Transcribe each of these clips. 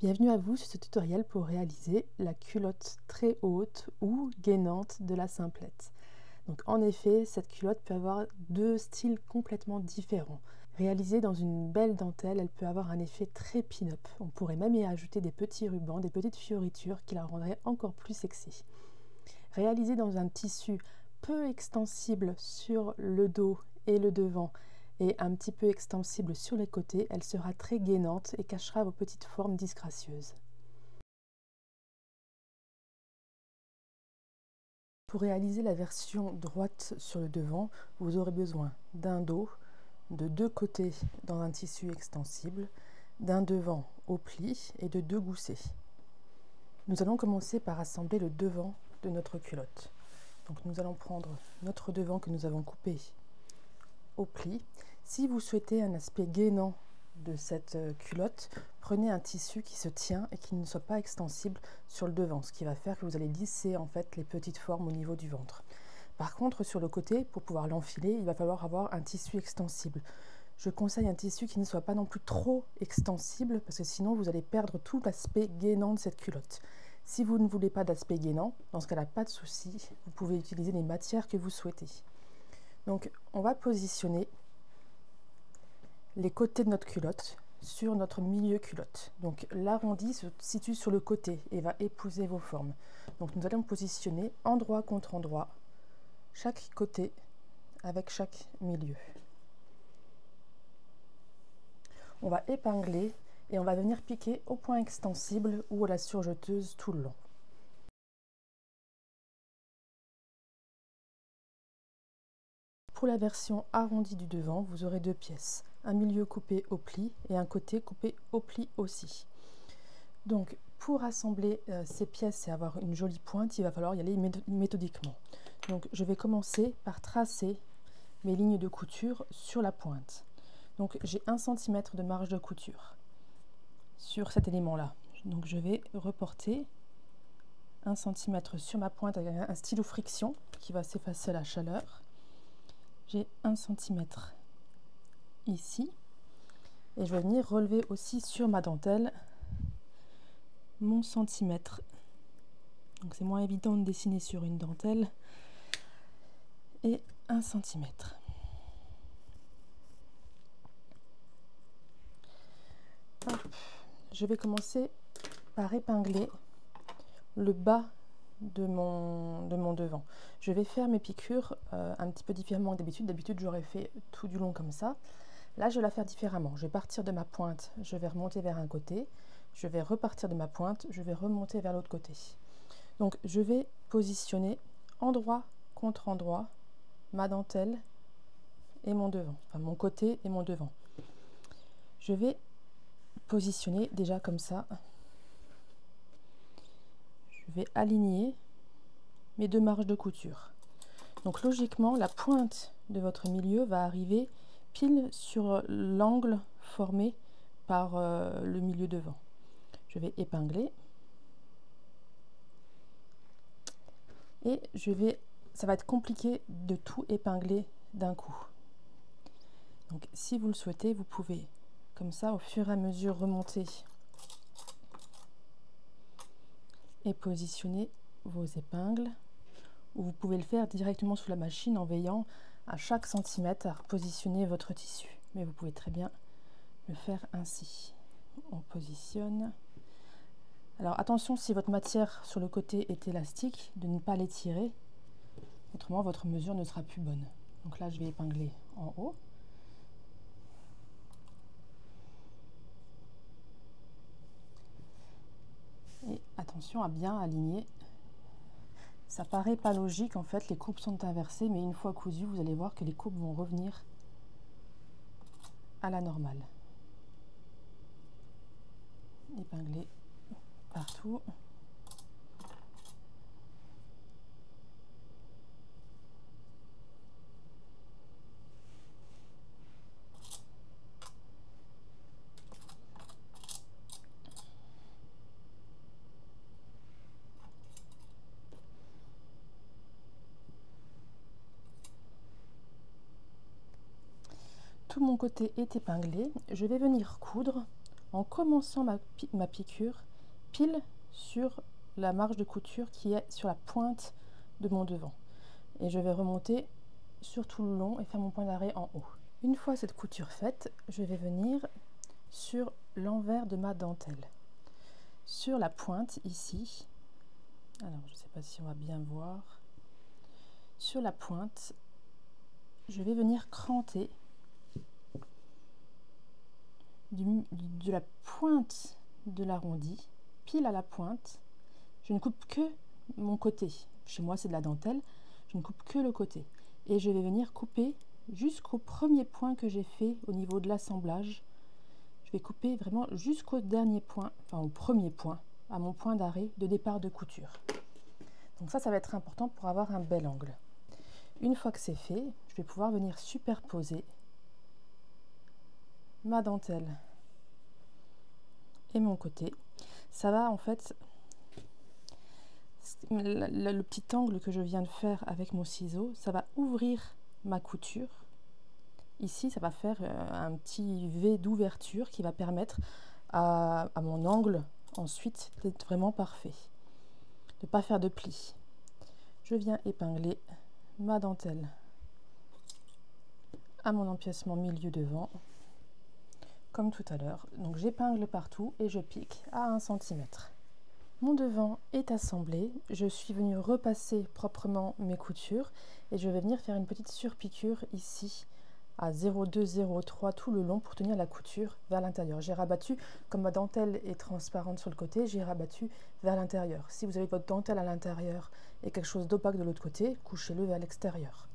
Bienvenue à vous sur ce tutoriel pour réaliser la culotte très haute ou gainante de la simplette. Donc en effet, cette culotte peut avoir deux styles complètement différents. Réalisée dans une belle dentelle, elle peut avoir un effet très pin-up. On pourrait même y ajouter des petits rubans, des petites fioritures qui la rendraient encore plus sexy. Réalisée dans un tissu peu extensible sur le dos et le devant et un petit peu extensible sur les côtés, elle sera très gainante et cachera vos petites formes disgracieuses. Pour réaliser la version droite sur le devant, vous aurez besoin d'un dos, de deux côtés dans un tissu extensible, d'un devant au pli et de deux goussets. Nous allons commencer par assembler le devant de notre culotte. Donc nous allons prendre notre devant que nous avons coupé au pli. Si vous souhaitez un aspect gainant de cette culotte, prenez un tissu qui se tient et qui ne soit pas extensible sur le devant, ce qui va faire que vous allez lisser en fait les petites formes au niveau du ventre. Par contre, sur le côté, pour pouvoir l'enfiler, il va falloir avoir un tissu extensible. Je conseille un tissu qui ne soit pas non plus trop extensible, parce que sinon vous allez perdre tout l'aspect gainant de cette culotte. Si vous ne voulez pas d'aspect gainant, dans ce cas-là, pas de souci, vous pouvez utiliser les matières que vous souhaitez. Donc, on va positionner les côtés de notre culotte sur notre milieu culotte. Donc, l'arrondi se situe sur le côté et va épouser vos formes. Donc, nous allons positionner endroit contre endroit, chaque côté avec chaque milieu. On va épingler et on va venir piquer au point extensible ou à la surjeteuse tout le long. Pour la version arrondie du devant, vous aurez deux pièces, un milieu coupé au pli et un côté coupé au pli aussi. Donc pour assembler ces pièces et avoir une jolie pointe, il va falloir y aller méthodiquement. Donc je vais commencer par tracer mes lignes de couture sur la pointe. Donc j'ai 1 cm de marge de couture sur cet élément-là. Donc je vais reporter 1 cm sur ma pointe avec un stylo friction qui va s'effacer à la chaleur. J'ai 1 cm ici et je vais venir relever aussi sur ma dentelle mon centimètre. Donc c'est moins évident de dessiner sur une dentelle. Et 1 cm. Je vais commencer par épingler le bas de mon devant. Je vais faire mes piqûres un petit peu différemment que d'habitude. D'habitude, j'aurais fait tout du long comme ça. Là, je vais la faire différemment. Je vais partir de ma pointe, je vais remonter vers un côté. Je vais repartir de ma pointe, je vais remonter vers l'autre côté. Donc, je vais positionner endroit contre endroit ma dentelle et mon devant, enfin mon côté et mon devant. Je vais positionner déjà comme ça. Je vais aligner mes deux marges de couture. Donc logiquement, la pointe de votre milieu va arriver pile sur l'angle formé par le milieu devant. Je vais épingler et ça va être compliqué de tout épingler d'un coup. Donc si vous le souhaitez, vous pouvez comme ça au fur et à mesure remonter et positionner vos épingles, ou vous pouvez le faire directement sous la machine en veillant à chaque centimètre à repositionner votre tissu. Mais vous pouvez très bien le faire ainsi. On positionne. Alors attention, si votre matière sur le côté est élastique, de ne pas l'étirer, autrement votre mesure ne sera plus bonne. Donc là, je vais épingler en haut. Et attention à bien aligner. Ça paraît pas logique, en fait, les courbes sont inversées, mais une fois cousues, vous allez voir que les courbes vont revenir à la normale. Épingler partout. Tout mon côté est épinglé. Je vais venir coudre en commençant ma piqûre pile sur la marge de couture qui est sur la pointe de mon devant. Et je vais remonter sur tout le long et faire mon point d'arrêt en haut. Une fois cette couture faite, je vais venir sur l'envers de ma dentelle. Sur la pointe ici, alors je ne sais pas si on va bien voir, sur la pointe, je vais venir cranter de la pointe de l'arrondi, pile à la pointe. Je ne coupe que mon côté. Chez moi, c'est de la dentelle. Je ne coupe que le côté. Et je vais venir couper jusqu'au premier point que j'ai fait au niveau de l'assemblage. Je vais couper vraiment jusqu'au dernier point, enfin au premier point, à mon point d'arrêt de départ de couture. Donc ça va être important pour avoir un bel angle. Une fois que c'est fait, je vais pouvoir venir superposer ma dentelle et mon côté. Ça va en fait, le petit angle que je viens de faire avec mon ciseau, ça va ouvrir ma couture. Ici, ça va faire un petit V d'ouverture qui va permettre à mon angle ensuite d'être vraiment parfait, de ne pas faire de plis. Je viens épingler ma dentelle à mon empiècement milieu devant, comme tout à l'heure. Donc j'épingle partout et je pique à 1 cm. Mon devant est assemblé, je suis venue repasser proprement mes coutures et je vais venir faire une petite surpiqûre ici à 0,2-0,3 tout le long pour tenir la couture vers l'intérieur. J'ai rabattu, comme ma dentelle est transparente sur le côté, j'ai rabattu vers l'intérieur. Si vous avez votre dentelle à l'intérieur et quelque chose d'opaque de l'autre côté, couchez-le vers l'extérieur.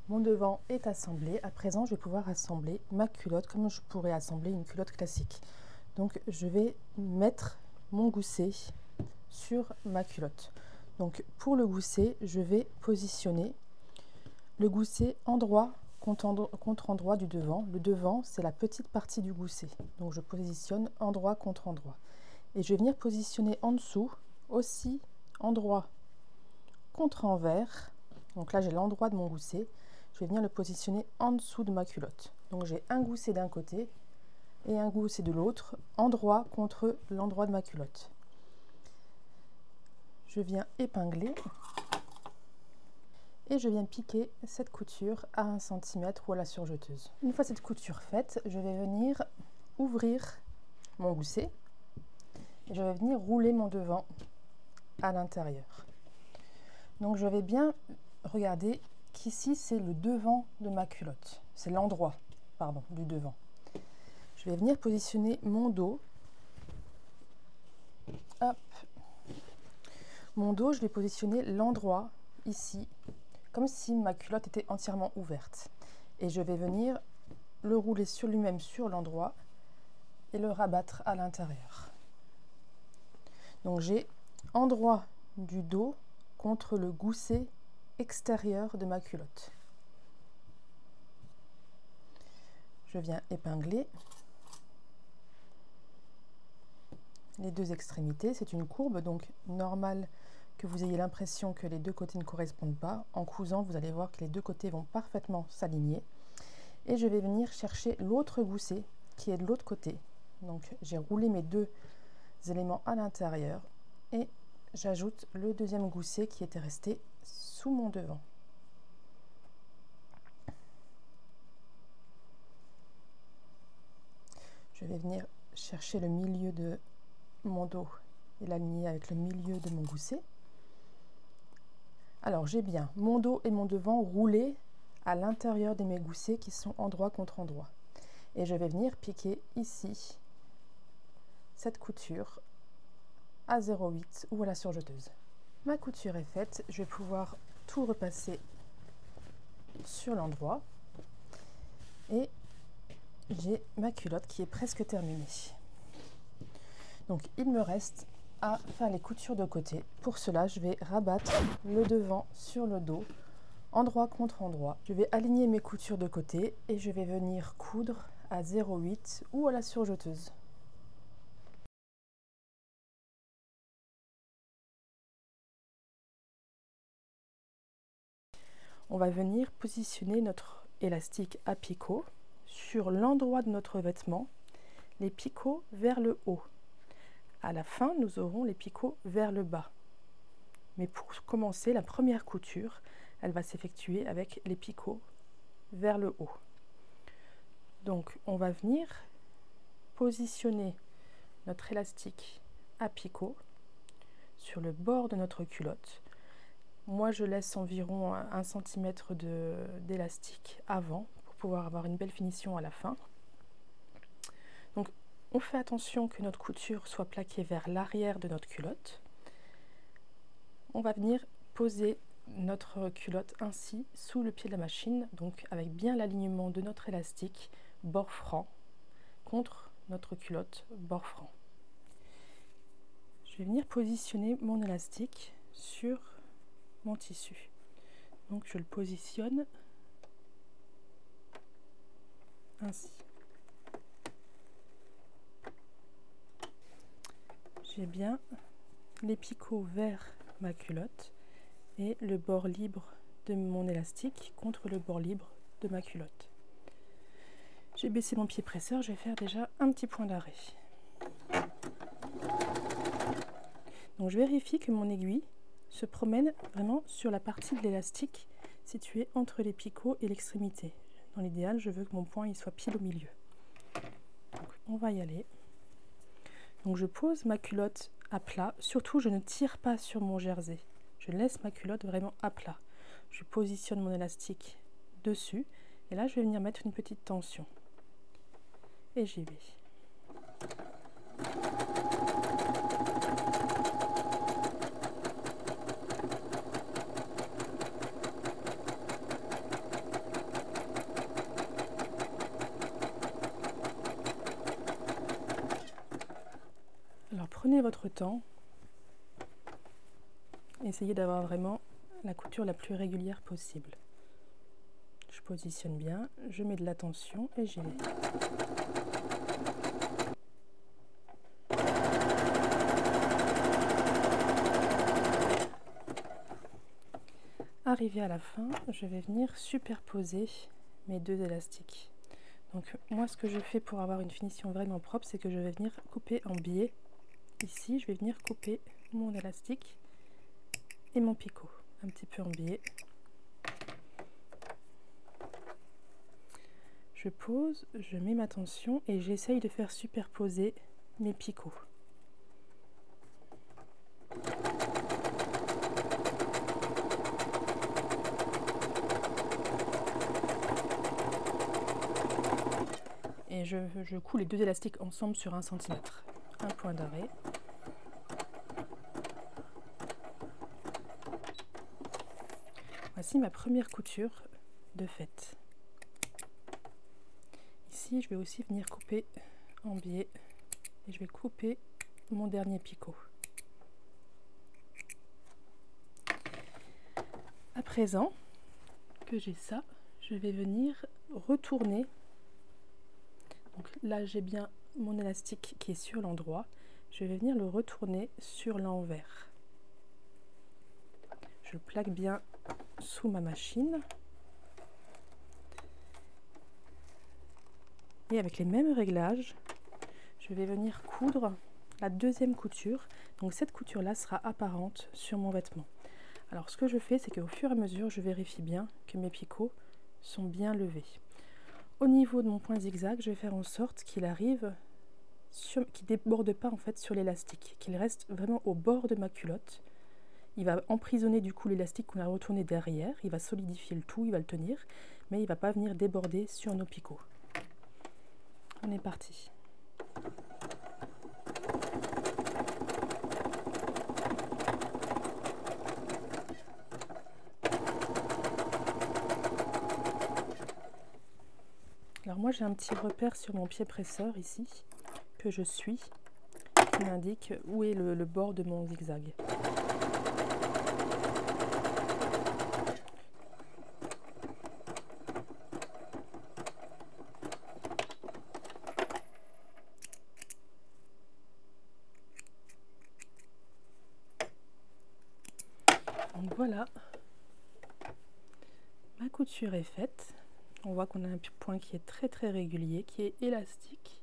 Mon devant est assemblé. À présent, je vais pouvoir assembler ma culotte comme je pourrais assembler une culotte classique. Donc, je vais mettre mon gousset sur ma culotte. Donc, pour le gousset, je vais positionner le gousset endroit contre endroit du devant. Le devant, c'est la petite partie du gousset. Donc, je positionne endroit contre endroit. Et je vais venir positionner en dessous aussi endroit contre envers. Donc là, j'ai l'endroit de mon gousset. Je vais venir le positionner en dessous de ma culotte. Donc j'ai un gousset d'un côté et un gousset de l'autre, endroit contre l'endroit de ma culotte. Je viens épingler et je viens piquer cette couture à 1 cm ou à la surjeteuse. Une fois cette couture faite, je vais venir ouvrir mon gousset et je vais venir rouler mon devant à l'intérieur. Donc je vais bien regarder qu'ici c'est le devant de ma culotte, c'est l'endroit, pardon, du devant. Je vais venir positionner mon dos. Hop. Mon dos, je vais positionner l'endroit ici, comme si ma culotte était entièrement ouverte. Et je vais venir le rouler sur lui-même sur l'endroit et le rabattre à l'intérieur. Donc j'ai endroit du dos contre le gousset extérieur de ma culotte. Je viens épingler les deux extrémités. C'est une courbe, donc normal que vous ayez l'impression que les deux côtés ne correspondent pas. En cousant, vous allez voir que les deux côtés vont parfaitement s'aligner. Et je vais venir chercher l'autre gousset qui est de l'autre côté. Donc j'ai roulé mes deux éléments à l'intérieur et j'ajoute le deuxième gousset qui était resté sous mon devant. Je vais venir chercher le milieu de mon dos et l'aligner avec le milieu de mon gousset. Alors j'ai bien mon dos et mon devant roulés à l'intérieur de mes goussets qui sont endroit contre endroit. Et je vais venir piquer ici cette couture à 0,8 ou à la surjeteuse. Ma couture est faite, je vais pouvoir tout repasser sur l'endroit et j'ai ma culotte qui est presque terminée. Donc il me reste à faire les coutures de côté. Pour cela, je vais rabattre le devant sur le dos, endroit contre endroit. Je vais aligner mes coutures de côté et je vais venir coudre à 0,8 ou à la surjeteuse. On va venir positionner notre élastique à picot sur l'endroit de notre vêtement, les picots vers le haut. À la fin, nous aurons les picots vers le bas. Mais pour commencer, la première couture, elle va s'effectuer avec les picots vers le haut. Donc, on va venir positionner notre élastique à picot sur le bord de notre culotte. Moi, je laisse environ 1 cm d'élastique avant pour pouvoir avoir une belle finition à la fin. Donc, on fait attention que notre couture soit plaquée vers l'arrière de notre culotte. On va venir poser notre culotte ainsi sous le pied de la machine, donc avec bien l'alignement de notre élastique bord franc contre notre culotte bord franc. Je vais venir positionner mon élastique sur mon tissu. Donc je le positionne ainsi. J'ai bien les picots vers ma culotte et le bord libre de mon élastique contre le bord libre de ma culotte. J'ai baissé mon pied presseur, je vais faire déjà un petit point d'arrêt. Donc je vérifie que mon aiguille se promène vraiment sur la partie de l'élastique située entre les picots et l'extrémité. Dans l'idéal, je veux que mon point il soit pile au milieu. Donc, on va y aller. Donc je pose ma culotte à plat, surtout je ne tire pas sur mon jersey, je laisse ma culotte vraiment à plat. Je positionne mon élastique dessus et là je vais venir mettre une petite tension et j'y vais. Alors prenez votre temps, essayez d'avoir vraiment la couture la plus régulière possible. Je positionne bien, je mets de la tension et j'y vais. Arrivé à la fin, je vais venir superposer mes deux élastiques. Donc moi ce que je fais pour avoir une finition vraiment propre, c'est que je vais venir couper en biais. Ici, je vais venir couper mon élastique et mon picot, un petit peu en biais. Je pose, je mets ma tension et j'essaye de faire superposer mes picots. Et je couds les deux élastiques ensemble sur 1 cm. Un point d'arrêt. Voici ma première couture de faite. Ici, je vais aussi venir couper en biais et je vais couper mon dernier picot. À présent que j'ai ça, je vais venir retourner. Donc là, j'ai bien mon élastique qui est sur l'endroit. Je vais venir le retourner sur l'envers. Je le plaque bien sous ma machine. Et avec les mêmes réglages, je vais venir coudre la deuxième couture. Donc cette couture-là sera apparente sur mon vêtement. Alors ce que je fais, c'est qu'au fur et à mesure, je vérifie bien que mes picots sont bien levés. Au niveau de mon point zigzag, je vais faire en sorte qu'il arrive, qu'il ne déborde pas en fait sur l'élastique, qu'il reste vraiment au bord de ma culotte. Il va emprisonner du coup l'élastique qu'on a retourné derrière, il va solidifier le tout, il va le tenir, mais il ne va pas venir déborder sur nos picots. On est parti. Alors moi j'ai un petit repère sur mon pied presseur ici, que je suis, qui m'indique où est le bord de mon zigzag. Donc voilà, ma couture est faite. On voit qu'on a un point qui est très régulier, qui est élastique.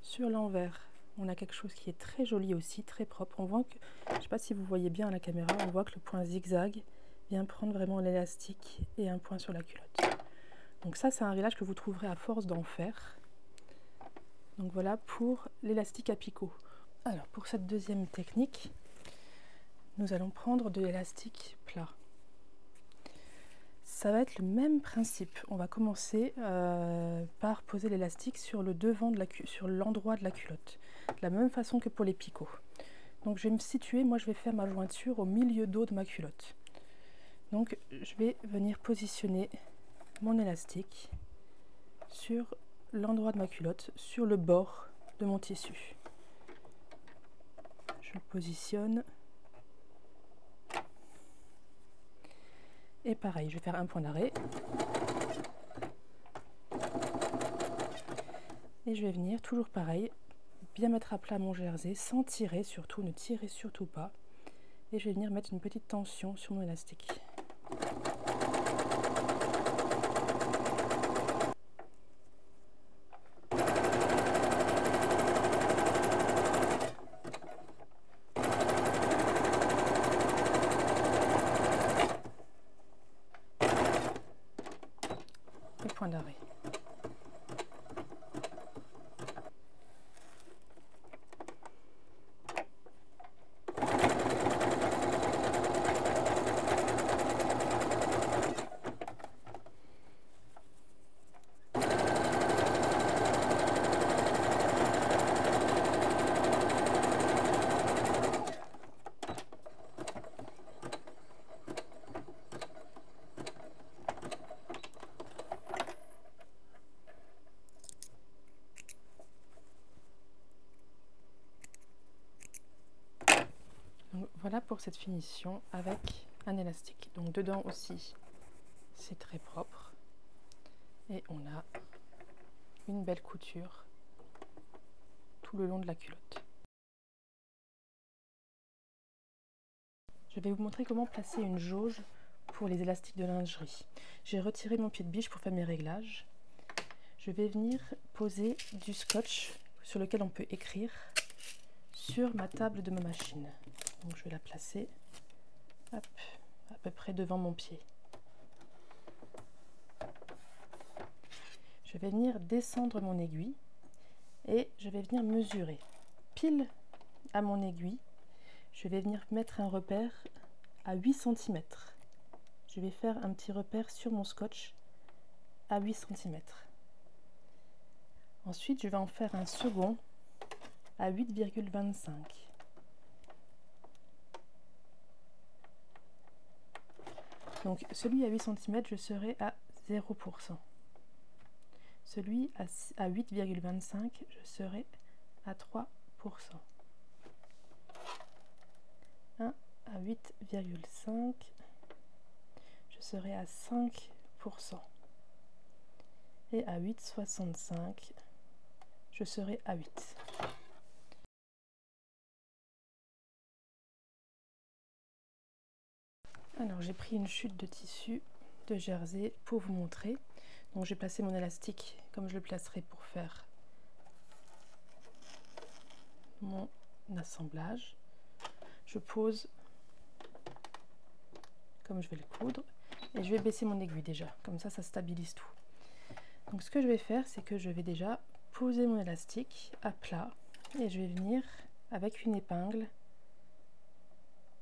Sur l'envers, on a quelque chose qui est très joli aussi, très propre. On voit que, je ne sais pas si vous voyez bien à la caméra, on voit que le point zigzag vient prendre vraiment l'élastique et un point sur la culotte. Donc ça, c'est un réglage que vous trouverez à force d'en faire. Donc voilà pour l'élastique à picot. Alors pour cette deuxième technique, nous allons prendre de l'élastique plat. Ça va être le même principe. On va commencer par poser l'élastique sur le devant de sur l'endroit de la culotte, de la même façon que pour les picots. Donc je vais me situer, moi je vais faire ma jointure au milieu dos de ma culotte. Donc je vais venir positionner mon élastique sur l'endroit de ma culotte, sur le bord de mon tissu. Je le positionne. Et pareil, je vais faire un point d'arrêt. Et je vais venir, toujours pareil, bien mettre à plat mon jersey, sans tirer surtout, ne tirez surtout pas. Et je vais venir mettre une petite tension sur mon élastique. Et point d'arrêt. Donc, voilà pour cette finition avec un élastique. Donc dedans aussi, c'est très propre. Et on a une belle couture tout le long de la culotte. Je vais vous montrer comment placer une jauge pour les élastiques de lingerie. J'ai retiré mon pied de biche pour faire mes réglages. Je vais venir poser du scotch sur lequel on peut écrire sur ma table de ma machine. Donc je vais la placer hop, à peu près devant mon pied. Je vais venir descendre mon aiguille et je vais venir mesurer pile à mon aiguille. Je vais venir mettre un repère à 8 cm. Je vais faire un petit repère sur mon scotch à 8 cm. Ensuite, je vais en faire un second à 8,25. Donc celui à 8 cm, je serai à 0%. Celui à 8,25, je serai à 3%. Un à 8,5, je serai à 5%. Et à 8,65, je serai à 8. Alors j'ai pris une chute de tissu de jersey pour vous montrer. Donc j'ai placé mon élastique comme je le placerai pour faire mon assemblage. Je pose comme je vais le coudre et je vais baisser mon aiguille déjà, comme ça stabilise tout. Donc ce que je vais faire, c'est que je vais déjà poser mon élastique à plat et je vais venir avec une épingle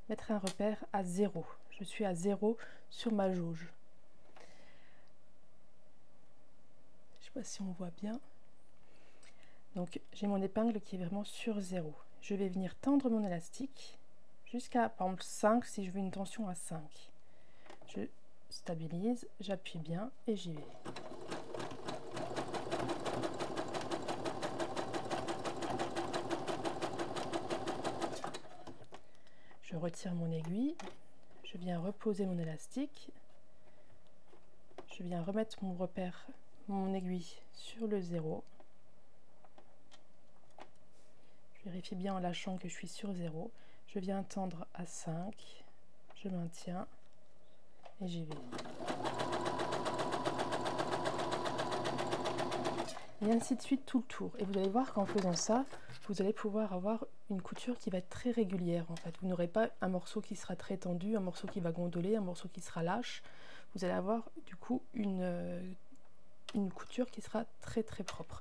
mettre un repère à 0. Je suis à 0 sur ma jauge. Je ne sais pas si on voit bien. Donc j'ai mon épingle qui est vraiment sur 0. Je vais venir tendre mon élastique jusqu'à par exemple 5 si je veux une tension à 5. Je stabilise, j'appuie bien et j'y vais. Je retire mon aiguille, je viens reposer mon élastique, je viens remettre mon repère, mon aiguille sur le 0. Je vérifie bien en lâchant que je suis sur 0. Je viens tendre à 5, je maintiens et j'y vais. et ainsi de suite tout le tour. Et vous allez voir qu'en faisant ça, vous allez pouvoir avoir une couture qui va être très régulière en fait. Vous n'aurez pas un morceau qui sera très tendu, un morceau qui va gondoler, un morceau qui sera lâche. Vous allez avoir du coup une couture qui sera très très propre.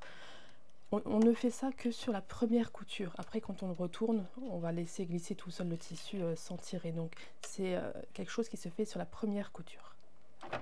On ne fait ça que sur la première couture. Après, quand on le retourne, on va laisser glisser tout seul le tissu sans tirer. Donc, c'est quelque chose qui se fait sur la première couture.